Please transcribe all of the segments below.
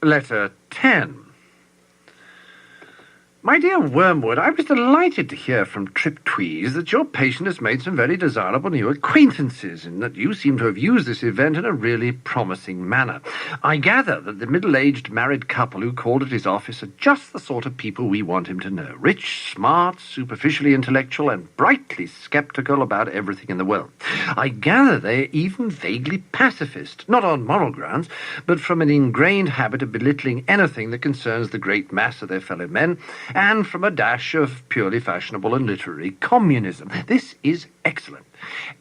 Letter 10. My dear Wormwood, I was delighted to hear from Triptweeze that your patient has made some very desirable new acquaintances, and that you seem to have used this event in a really promising manner. I gather that the middle-aged married couple who called at his office are just the sort of people we want him to know. Rich, smart, superficially intellectual, and brightly sceptical about everything in the world. I gather they're even vaguely pacifist, not on moral grounds, but from an ingrained habit of belittling anything that concerns the great mass of their fellow men, and from a dash of purely fashionable and literary communism. This is excellent.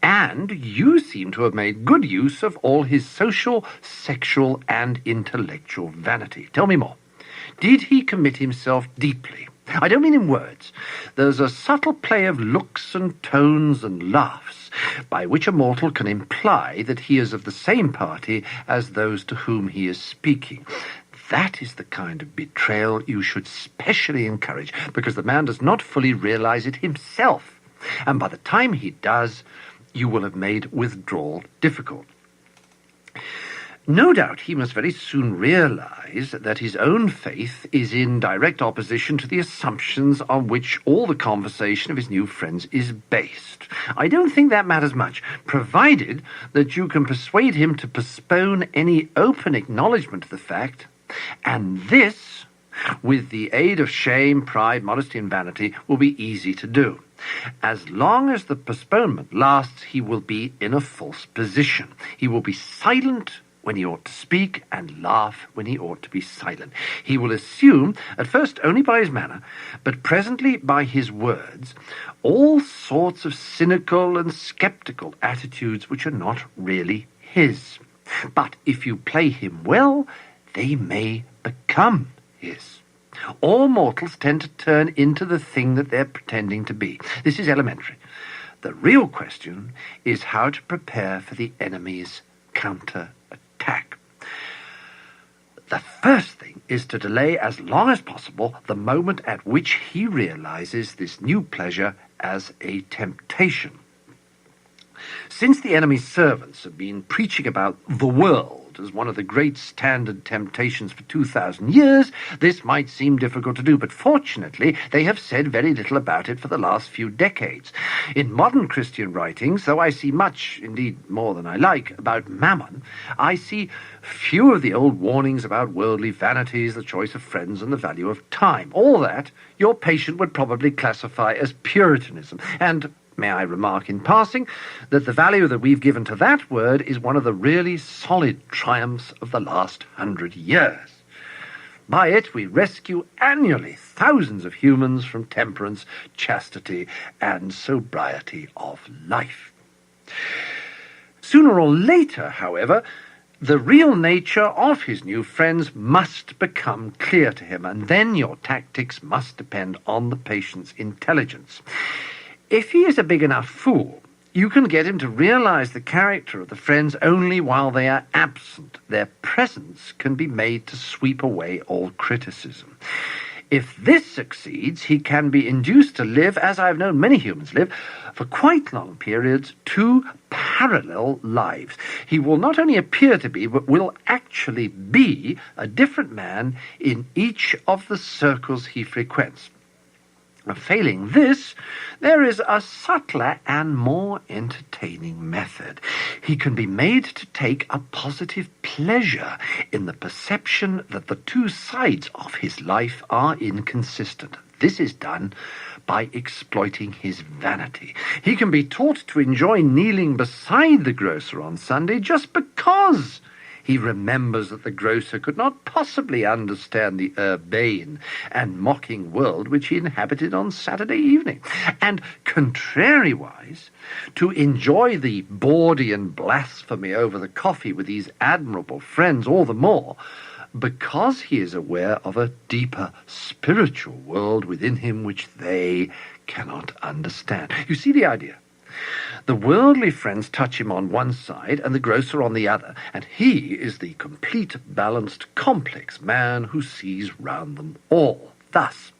And you seem to have made good use of all his social, sexual, and intellectual vanity. Tell me more. Did he commit himself deeply? I don't mean in words. There's a subtle play of looks and tones and laughs, by which a mortal can imply that he is of the same party as those to whom he is speaking. That is the kind of betrayal you should specially encourage, because the man does not fully realize it himself. And by the time he does, you will have made withdrawal difficult. No doubt he must very soon realize that his own faith is in direct opposition to the assumptions on which all the conversation of his new friends is based. I don't think that matters much, provided that you can persuade him to postpone any open acknowledgement of the fact. And this, with the aid of shame, pride, modesty, and vanity, will be easy to do. As long as the postponement lasts, he will be in a false position. He will be silent when he ought to speak, and laugh when he ought to be silent. He will assume, at first only by his manner, but presently by his words, all sorts of cynical and sceptical attitudes which are not really his. But if you play him well, they may become his. All mortals tend to turn into the thing that they're pretending to be. This is elementary. The real question is how to prepare for the enemy's counter-attack. The first thing is to delay as long as possible the moment at which he realizes this new pleasure as a temptation. Since the enemy's servants have been preaching about the world as one of the great standard temptations for 2,000 years, this might seem difficult to do, but fortunately they have said very little about it for the last few decades. In modern Christian writings, though I see much, indeed more than I like, about mammon, I see few of the old warnings about worldly vanities, the choice of friends, and the value of time. All that your patient would probably classify as Puritanism, and may I remark in passing that the value that we've given to that word is one of the really solid triumphs of the last 100 years. By it we rescue annually thousands of humans from temperance, chastity, and sobriety of life. Sooner or later, however, the real nature of his new friends must become clear to him, and then your tactics must depend on the patient's intelligence. If he is a big enough fool, you can get him to realize the character of the friends only while they are absent. Their presence can be made to sweep away all criticism. If this succeeds, he can be induced to live, as I've known many humans live, for quite long periods, two parallel lives. He will not only appear to be, but will actually be a different man in each of the circles he frequents. Failing this, there is a subtler and more entertaining method. He can be made to take a positive pleasure in the perception that the two sides of his life are inconsistent. This is done by exploiting his vanity. He can be taught to enjoy kneeling beside the grocer on Sunday just because he remembers that the grocer could not possibly understand the urbane and mocking world which he inhabited on Saturday evening, and, contrariwise, to enjoy the Bordian blasphemy over the coffee with these admirable friends all the more, because he is aware of a deeper spiritual world within him which they cannot understand. You see the idea? The worldly friends touch him on one side and the grocer on the other, and he is the complete, balanced, complex man who sees round them all. Thus,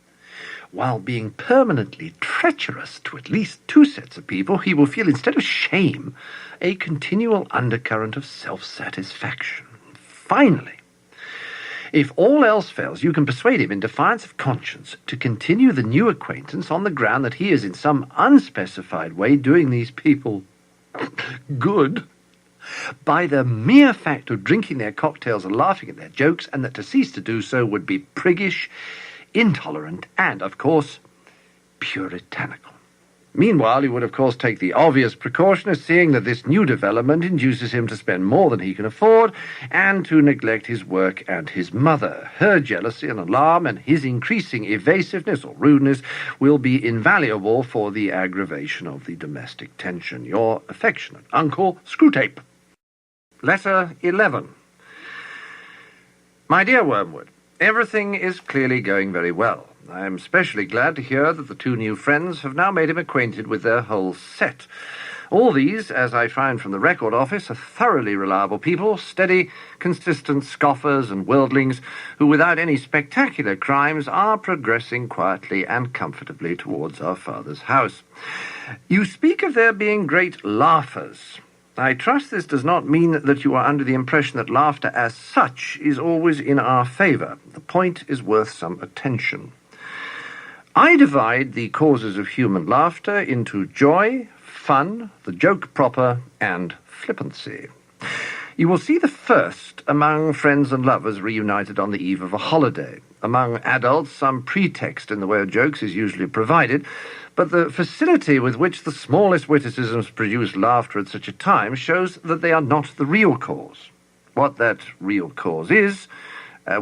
while being permanently treacherous to at least two sets of people, he will feel, instead of shame, a continual undercurrent of self-satisfaction. Finally, If all else fails, you can persuade him in defiance of conscience to continue the new acquaintance on the ground that he is in some unspecified way doing these people good by the mere fact of drinking their cocktails and laughing at their jokes, and that to cease to do so would be priggish, intolerant, and, of course, puritanical. Meanwhile, he would, of course, take the obvious precaution of seeing that this new development induces him to spend more than he can afford and to neglect his work and his mother. Her jealousy and alarm and his increasing evasiveness or rudeness will be invaluable for the aggravation of the domestic tension. Your affectionate Uncle, Screwtape. Letter 11. My dear Wormwood, everything is clearly going very well. I am especially glad to hear that the two new friends have now made him acquainted with their whole set. All these, as I find from the record office, are thoroughly reliable people, steady, consistent scoffers and worldlings, who without any spectacular crimes are progressing quietly and comfortably towards our father's house. You speak of their being great laughers. I trust this does not mean that you are under the impression that laughter as such is always in our favour. The point is worth some attention. I divide the causes of human laughter into joy, fun, the joke proper, and flippancy. You will see the first among friends and lovers reunited on the eve of a holiday. Among adults, some pretext in the way of jokes is usually provided, but the facility with which the smallest witticisms produce laughter at such a time shows that they are not the real cause. What that real cause is,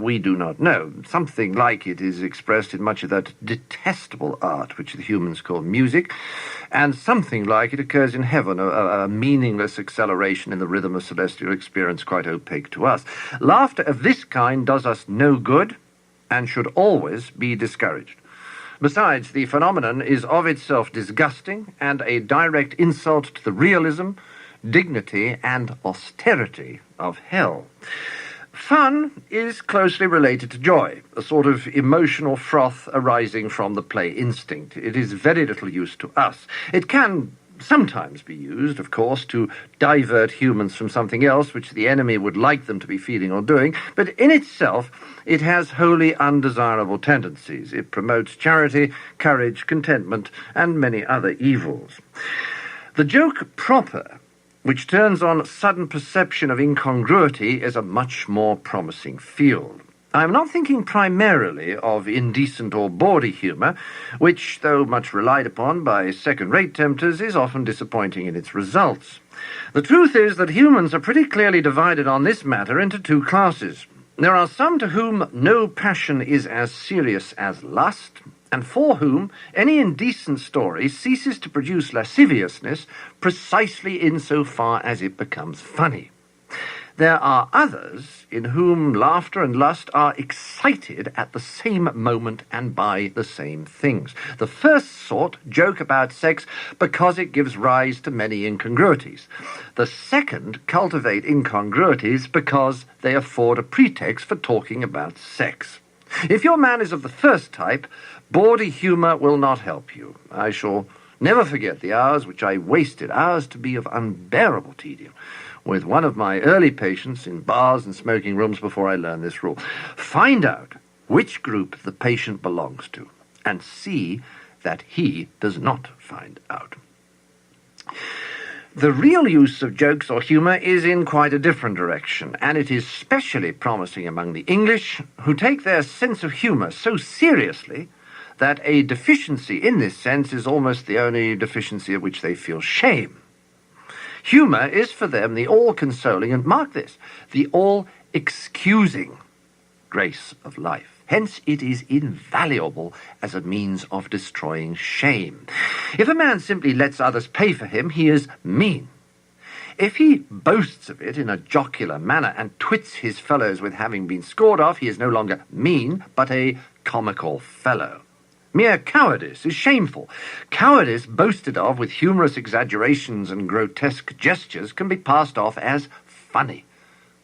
we do not know. Something like it is expressed in much of that detestable art which the humans call music, and something like it occurs in heaven, a meaningless acceleration in the rhythm of celestial experience quite opaque to us. Laughter of this kind does us no good and should always be discouraged. Besides, the phenomenon is of itself disgusting and a direct insult to the realism, dignity, and austerity of hell. Fun is closely related to joy, a sort of emotional froth arising from the play instinct. It is very little use to us. It can sometimes be used, of course, to divert humans from something else which the enemy would like them to be feeling or doing, but in itself it has wholly undesirable tendencies. It promotes charity, courage, contentment, and many other evils. The joke proper, which turns on sudden perception of incongruity, is a much more promising field. I am not thinking primarily of indecent or bawdy humour, which, though much relied upon by second-rate tempters, is often disappointing in its results. The truth is that humans are pretty clearly divided on this matter into two classes. There are some to whom no passion is as serious as lust, and for whom any indecent story ceases to produce lasciviousness precisely in so far as it becomes funny. There are others in whom laughter and lust are excited at the same moment and by the same things. The first sort joke about sex because it gives rise to many incongruities. The second cultivate incongruities because they afford a pretext for talking about sex. If your man is of the first type, bawdy humour will not help you. I shall never forget the hours which I wasted, hours to be of unbearable tedium, with one of my early patients in bars and smoking rooms before I learned this rule. Find out which group the patient belongs to, and see that he does not find out. The real use of jokes or humour is in quite a different direction, and it is specially promising among the English, who take their sense of humour so seriously that a deficiency in this sense is almost the only deficiency of which they feel shame. Humour is for them the all-consoling, and mark this, the all-excusing grace of life. Hence it is invaluable as a means of destroying shame. If a man simply lets others pay for him, he is mean. If he boasts of it in a jocular manner and twits his fellows with having been scored off, he is no longer mean, but a comical fellow. Mere cowardice is shameful. Cowardice boasted of with humorous exaggerations and grotesque gestures can be passed off as funny.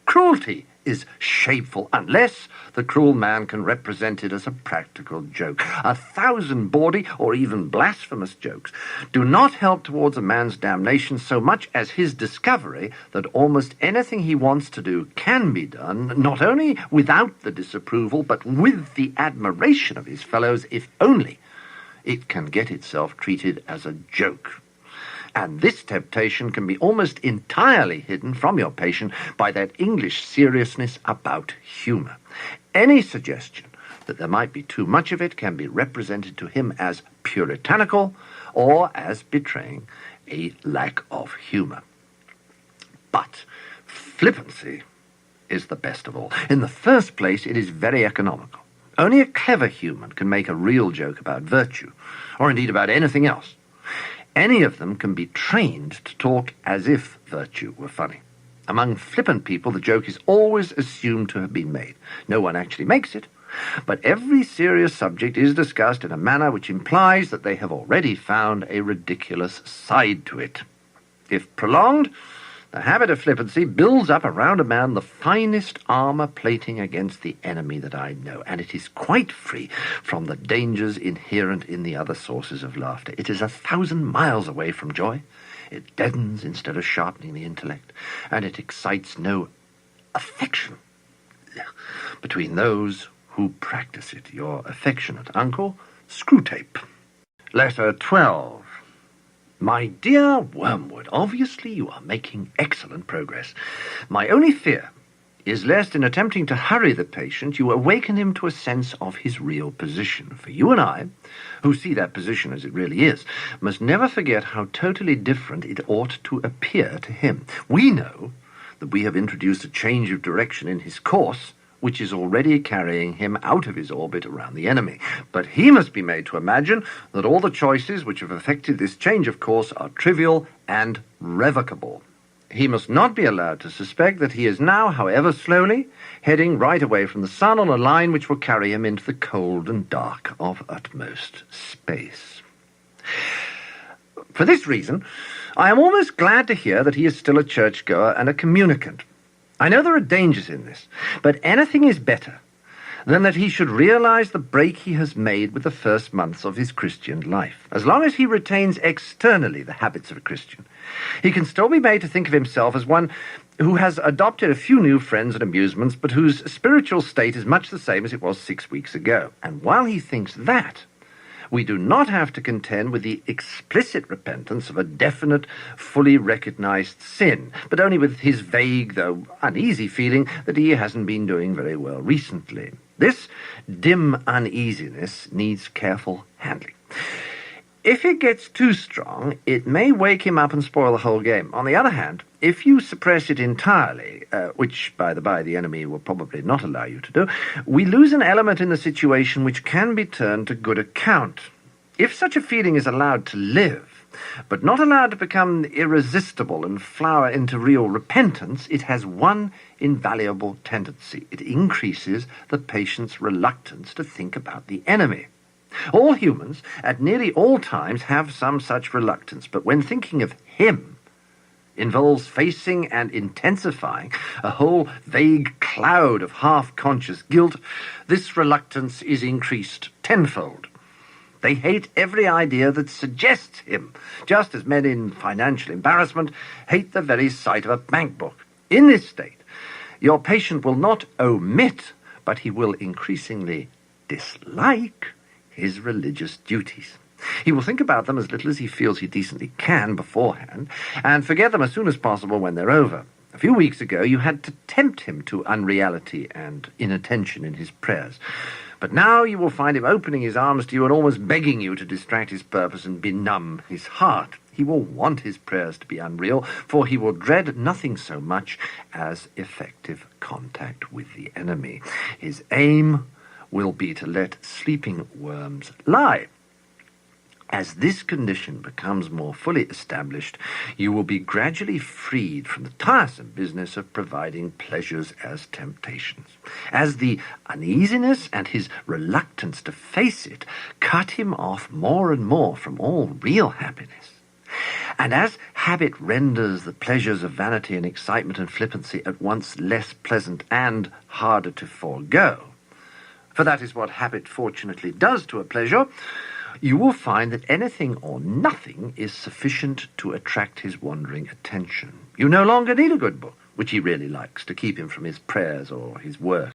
Cruelty is shameful, unless the cruel man can represent it as a practical joke. 1,000 bawdy or even blasphemous jokes do not help towards a man's damnation so much as his discovery that almost anything he wants to do can be done, not only without the disapproval, but with the admiration of his fellows, if only it can get itself treated as a joke. And this temptation can be almost entirely hidden from your patient by that English seriousness about humour. Any suggestion that there might be too much of it can be represented to him as puritanical or as betraying a lack of humour. But flippancy is the best of all. In the first place, it is very economical. Only a clever human can make a real joke about virtue, or indeed about anything else. Any of them can be trained to talk as if virtue were funny. Among flippant people, the joke is always assumed to have been made. No one actually makes it, but every serious subject is discussed in a manner which implies that they have already found a ridiculous side to it. If prolonged, the habit of flippancy builds up around a man the finest armor-plating against the enemy that I know, and it is quite free from the dangers inherent in the other sources of laughter. It is 1,000 miles away from joy. It deadens instead of sharpening the intellect, and it excites no affection between those who practice it. Your affectionate uncle, Screwtape. Letter 12. My dear Wormwood, obviously you are making excellent progress. My only fear is lest in attempting to hurry the patient, you awaken him to a sense of his real position. For you and I, who see that position as it really is, must never forget how totally different it ought to appear to him. We know that we have introduced a change of direction in his course, which is already carrying him out of his orbit around the enemy. But he must be made to imagine that all the choices which have affected this change of course are trivial and revocable. He must not be allowed to suspect that he is now, however slowly, heading right away from the sun on a line which will carry him into the cold and dark of utmost space. For this reason, I am almost glad to hear that he is still a churchgoer and a communicant. I know there are dangers in this, but anything is better than that he should realize the break he has made with the first months of his Christian life. As long as he retains externally the habits of a Christian, he can still be made to think of himself as one who has adopted a few new friends and amusements, but whose spiritual state is much the same as it was 6 weeks ago. And while he thinks that, we do not have to contend with the explicit repentance of a definite, fully recognized sin, but only with his vague, though uneasy feeling that he hasn't been doing very well recently. This dim uneasiness needs careful handling. If it gets too strong, it may wake him up and spoil the whole game. On the other hand, if you suppress it entirely, which, by the by, the enemy will probably not allow you to do, we lose an element in the situation which can be turned to good account. If such a feeling is allowed to live, but not allowed to become irresistible and flower into real repentance, it has one invaluable tendency. It increases the patient's reluctance to think about the enemy. All humans, at nearly all times, have some such reluctance, but when thinking of him involves facing and intensifying a whole vague cloud of half-conscious guilt, this reluctance is increased tenfold. They hate every idea that suggests him, just as men in financial embarrassment hate the very sight of a bank book. In this state, your patient will not omit, but he will increasingly dislike his religious duties. He will think about them as little as he feels he decently can beforehand, and forget them as soon as possible when they're over. A few weeks ago, you had to tempt him to unreality and inattention in his prayers. But now you will find him opening his arms to you and almost begging you to distract his purpose and benumb his heart. He will want his prayers to be unreal, for he will dread nothing so much as effective contact with the enemy. His aim will be to let sleeping worms lie. As this condition becomes more fully established, you will be gradually freed from the tiresome business of providing pleasures as temptations. As the uneasiness and his reluctance to face it cut him off more and more from all real happiness, And as habit renders the pleasures of vanity and excitement and flippancy at once less pleasant and harder to forego, for that is what habit fortunately does to a pleasure, you will find that anything or nothing is sufficient to attract his wandering attention. You no longer need a good book, which he really likes, to keep him from his prayers or his work.